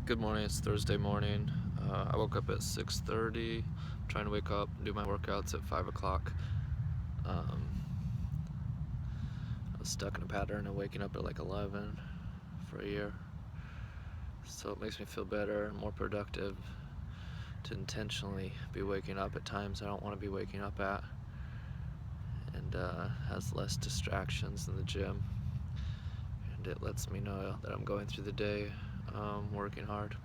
Good morning, it's Thursday morning. I woke up at 6:30, trying to wake up, do my workouts at 5 o'clock. I was stuck in a pattern of waking up at like 11 for a year. So it makes me feel better, more productive to intentionally be waking up at times I don't want to be waking up at, and has less distractions in the gym. And it lets me know that I'm going through the day working hard.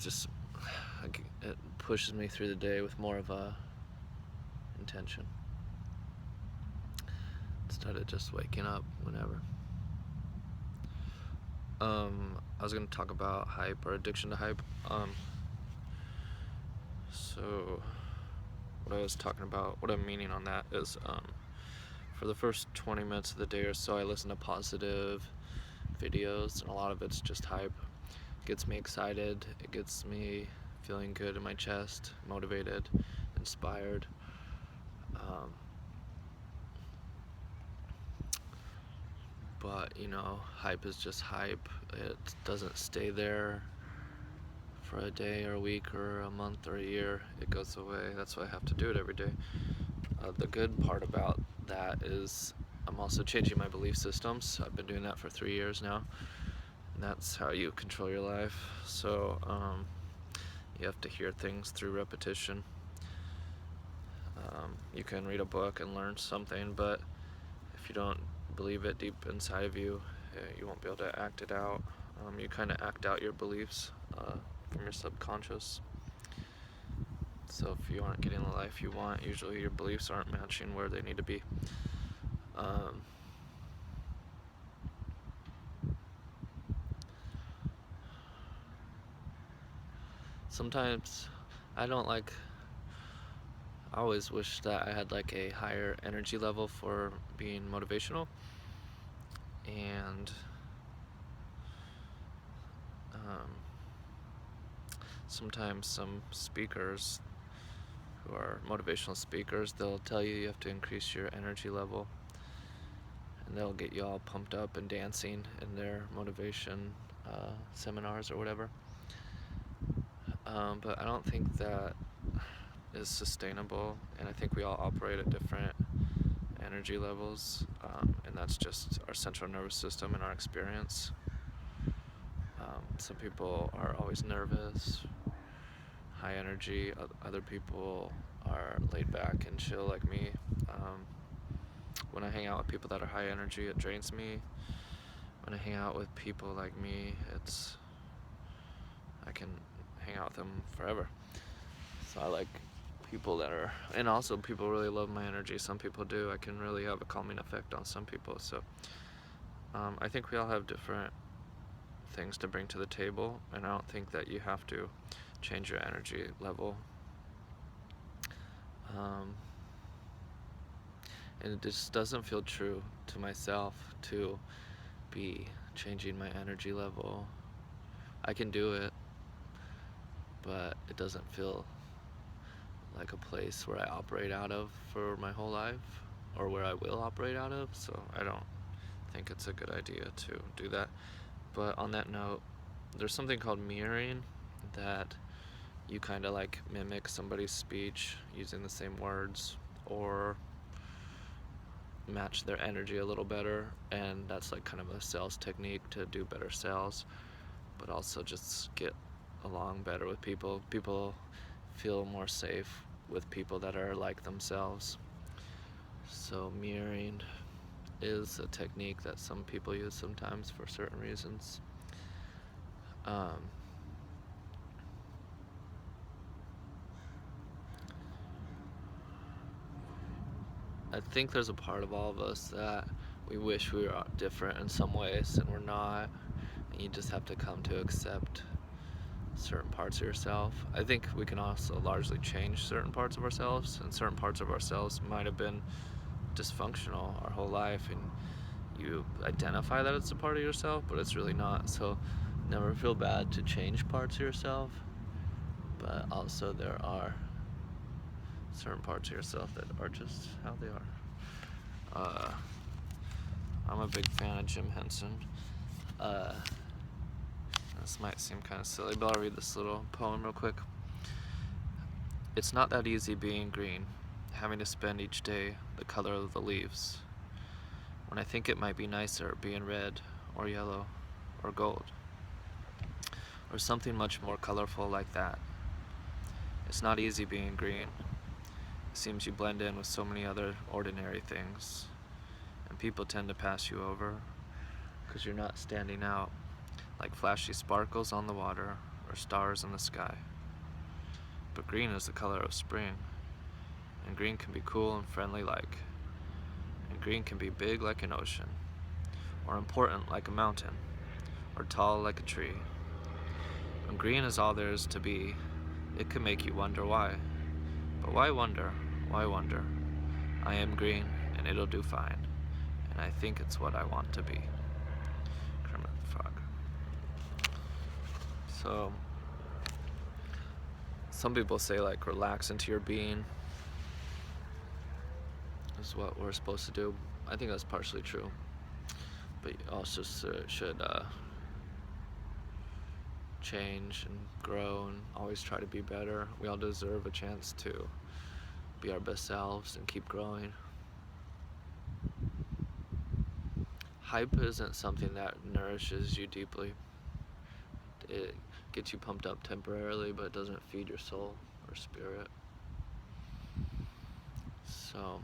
Just it pushes me through the day with more of a intention instead of just waking up whenever. I was gonna talk about hype or addiction to hype. So what I was talking about, what I'm meaning on that is, for the first 20 minutes of the day or so, I listen to positive videos, and a lot of it's just hype. It gets me excited. It gets me feeling good in my chest, motivated, inspired. But hype is just hype. It doesn't stay there for a day or a week or a month or a year. It goes away. That's why I have to do it every day. The good part about that is I'm also changing my belief systems. I've been doing that for 3 years now, and that's how you control your life. So you have to hear things through repetition. You can read a book and learn something, but if you don't believe it deep inside of you, you won't be able to act it out. You kind of act out your beliefs from your subconscious. So if you aren't getting the life you want, usually your beliefs aren't matching where they need to be. Sometimes I always wish that I had like a higher energy level for being motivational, and sometimes some speakers who are motivational speakers, they'll tell you have to increase your energy level, and they'll get you all pumped up and dancing in their motivation seminars or whatever. But I don't think that is sustainable, and I think we all operate at different energy levels, and that's just our central nervous system and our experience. Some people are always nervous, high energy. Other people are laid back and chill like me. When I hang out with people that are high energy, it drains me. When I hang out with people like me, I can hang out with them forever. So I like people that are, and also people really love my energy. Some people do. I can really have a calming effect on some people. So I think we all have different things to bring to the table, and I don't think that you have to change your energy level. And it just doesn't feel true to myself to be changing my energy level. I can do it, but it doesn't feel like a place where I operate out of for my whole life, or where I will operate out of, so I don't think it's a good idea to do that. But on that note, there's something called mirroring, that you kind of like mimic somebody's speech using the same words, or match their energy a little better, and that's like kind of a sales technique to do better sales, but also just get along better with people. People feel more safe with people that are like themselves. So mirroring is a technique that some people use sometimes for certain reasons. I think there's a part of all of us that we wish we were different in some ways, and we're not, and you just have to come to accept certain parts of yourself. I think we can also largely change certain parts of ourselves, and certain parts of ourselves might have been dysfunctional our whole life, and you identify that it's a part of yourself, but it's really not. So never feel bad to change parts of yourself, but also there are certain parts of yourself that are just how they are. I'm a big fan of Jim Henson. This might seem kind of silly, but I'll read this little poem real quick. It's not that easy being green, having to spend each day the color of the leaves, when I think it might be nicer being red or yellow or gold, or something much more colorful like that. It's not easy being green. It seems you blend in with so many other ordinary things, and people tend to pass you over because you're not standing out like flashy sparkles on the water or stars in the sky. But green is the color of spring, and green can be cool and friendly and green can be big like an ocean, or important like a mountain, or tall like a tree. When green is all there is to be, it can make you wonder why. But why wonder? Why wonder? I am green, and it'll do fine, and I think it's what I want to be. Kermit the Frog. So, some people say like relax into your being is what we're supposed to do. I think that's partially true, but you also should change and grow and always try to be better. We all deserve a chance to be our best selves and keep growing. Hype isn't something that nourishes you deeply. It gets you pumped up temporarily, but it doesn't feed your soul or spirit. So,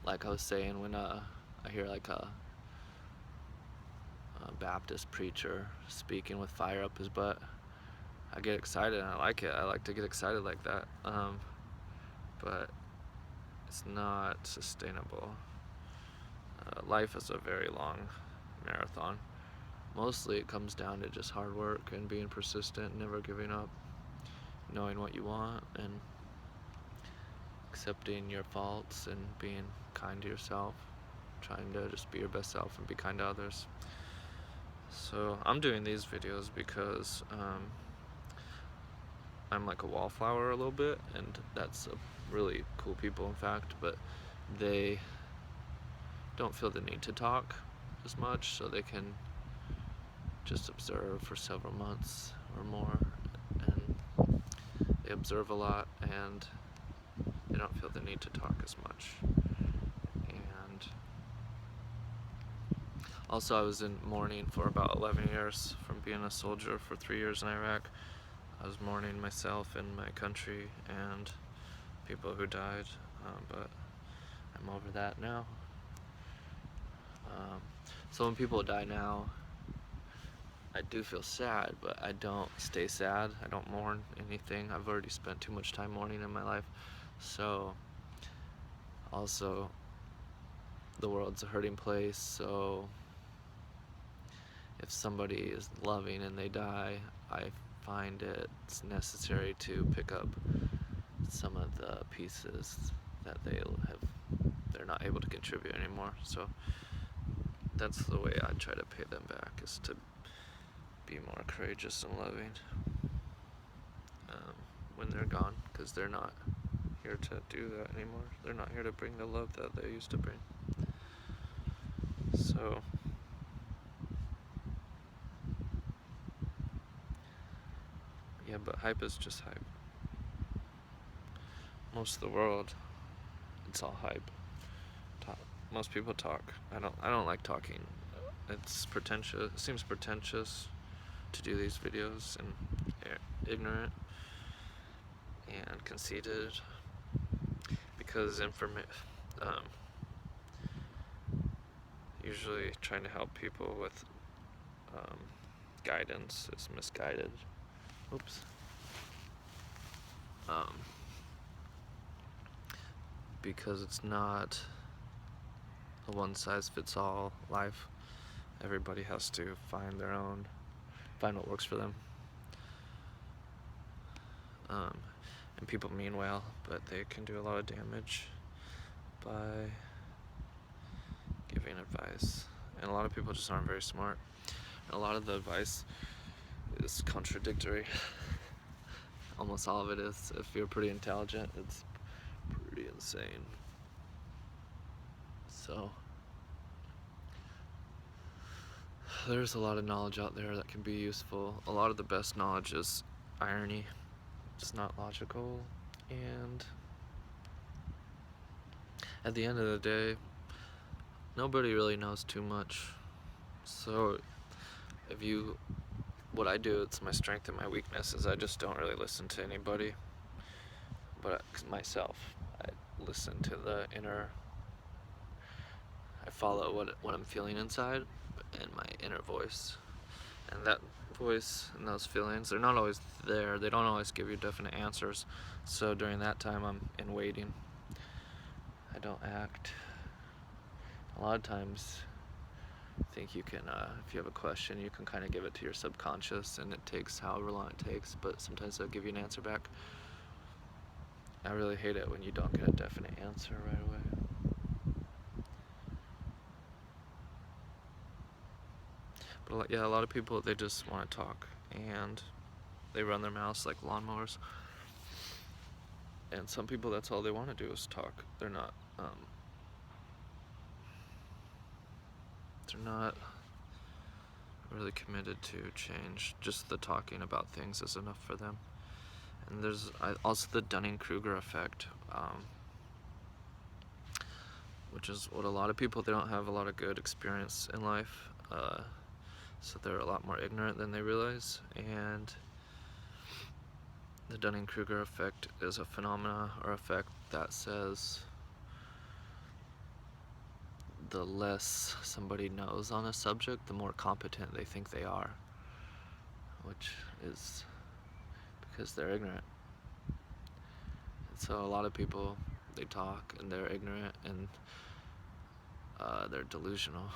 like I was saying, when I hear like a Baptist preacher speaking with fire up his butt, I get excited and I like it. I like to get excited like that. But it's not sustainable. Life is a very long marathon. Mostly it comes down to just hard work and being persistent, never giving up, knowing what you want, and accepting your faults and being kind to yourself, trying to just be your best self and be kind to others. So I'm doing these videos because I'm like a wallflower a little bit, and that's really cool people, in fact, but they don't feel the need to talk as much, so they can just observe for several months or more, and they observe a lot and they don't feel the need to talk as much. And also I was in mourning for about 11 years from being a soldier for 3 years in Iraq. I was mourning myself and my country and people who died, but I'm over that now. So when people die now, I do feel sad, but I don't stay sad. I don't mourn anything. I've already spent too much time mourning in my life. So, also, the world's a hurting place, so if somebody is loving and they die, I find it's necessary to pick up some of the pieces that they're not able to contribute anymore. So that's the way I try to pay them back, is to be more courageous and loving when they're gone, because they're not here to do that anymore. They're not here to bring the love that they used to bring. So yeah, but hype is just hype. Most of the world, it's all hype. Most people talk. I don't like talking. It's pretentious. It seems pretentious to do these videos, and ignorant and conceited, because usually trying to help people with guidance is misguided. Oops. Because it's not a one-size-fits-all life. Everybody has to find what works for them. And people mean well, but they can do a lot of damage by giving advice. And a lot of people just aren't very smart. And a lot of the advice is contradictory. Almost all of it is. If you're pretty intelligent, it's pretty insane. So there's a lot of knowledge out there that can be useful. A lot of the best knowledge is irony. It's not logical, and at the end of the day, nobody really knows too much. So what I do, it's my strength and my weakness, is I just don't really listen to anybody but myself. I listen to I follow what I'm feeling inside and my inner voice. And that voice and those feelings, they're not always there. They don't always give you definite answers. So during that time, I'm in waiting. I don't act. A lot of times, I think you can, if you have a question, you can kind of give it to your subconscious, and it takes however long it takes, but sometimes they'll give you an answer back. I really hate it when you don't get a definite answer right away. But yeah, a lot of people, they just want to talk, and they run their mouths like lawnmowers. And some people, that's all they want to do is talk. They're not really committed to change. Just the talking about things is enough for them. And there's also the Dunning-Kruger effect, which is what a lot of people, they don't have a lot of good experience in life, so they're a lot more ignorant than they realize. And the Dunning-Kruger effect is a phenomena or effect that says the less somebody knows on a subject, the more competent they think they are, which is because they're ignorant. And so a lot of people, they talk and they're ignorant, and they're delusional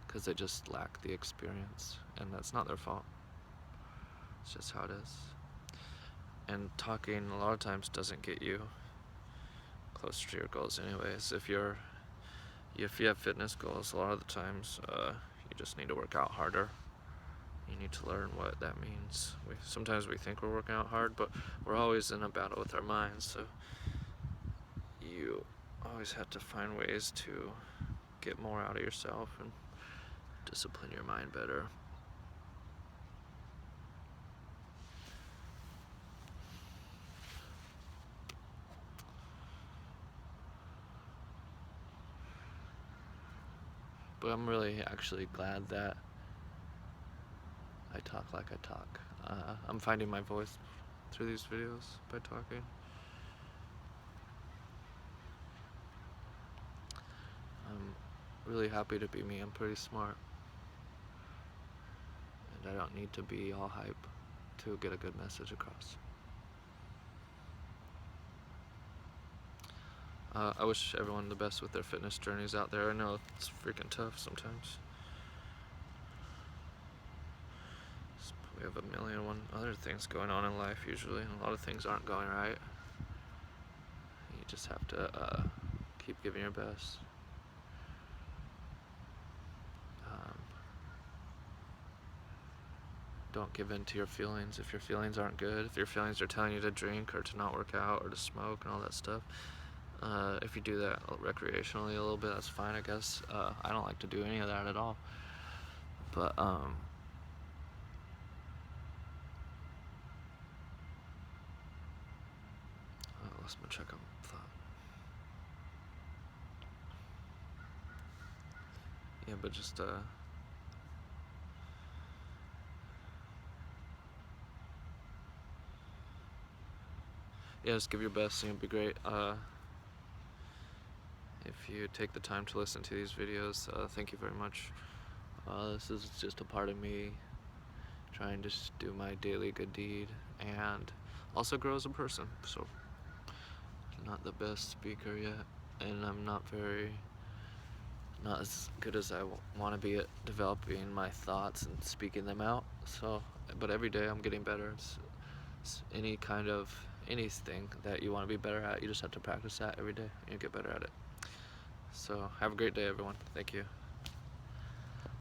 because they just lack the experience, and that's not their fault. It's just how it is. And talking a lot of times doesn't get you closer to your goals anyways. If you have fitness goals, a lot of the times you just need to work out harder. You need to learn what that means. Sometimes we think we're working out hard, but we're always in a battle with our minds, so you always have to find ways to get more out of yourself and discipline your mind better. But I'm really actually glad that I talk like I talk. I'm finding my voice through these videos by talking. I'm really happy to be me. I'm pretty smart, and I don't need to be all hype to get a good message across. I wish everyone the best with their fitness journeys out there. I know it's freaking tough sometimes. We have a million and one other things going on in life usually, and a lot of things aren't going right. You just have to keep giving your best. Don't give in to your feelings. If your feelings aren't good, if your feelings are telling you to drink or to not work out or to smoke and all that stuff, if you do that recreationally a little bit, that's fine, I guess. I don't like to do any of that at all. But I lost my track of thought. Yeah, but just yeah, just give your best and you'll be great. If you take the time to listen to these videos, thank you very much. This is just a part of me trying to do my daily good deed and also grow as a person. So I'm not the best speaker yet, and I'm not as good as I want to be at developing my thoughts and speaking them out. So, but every day I'm getting better. It's anything that you want to be better at, you just have to practice that every day and you get better at it. So have a great day, everyone. Thank you.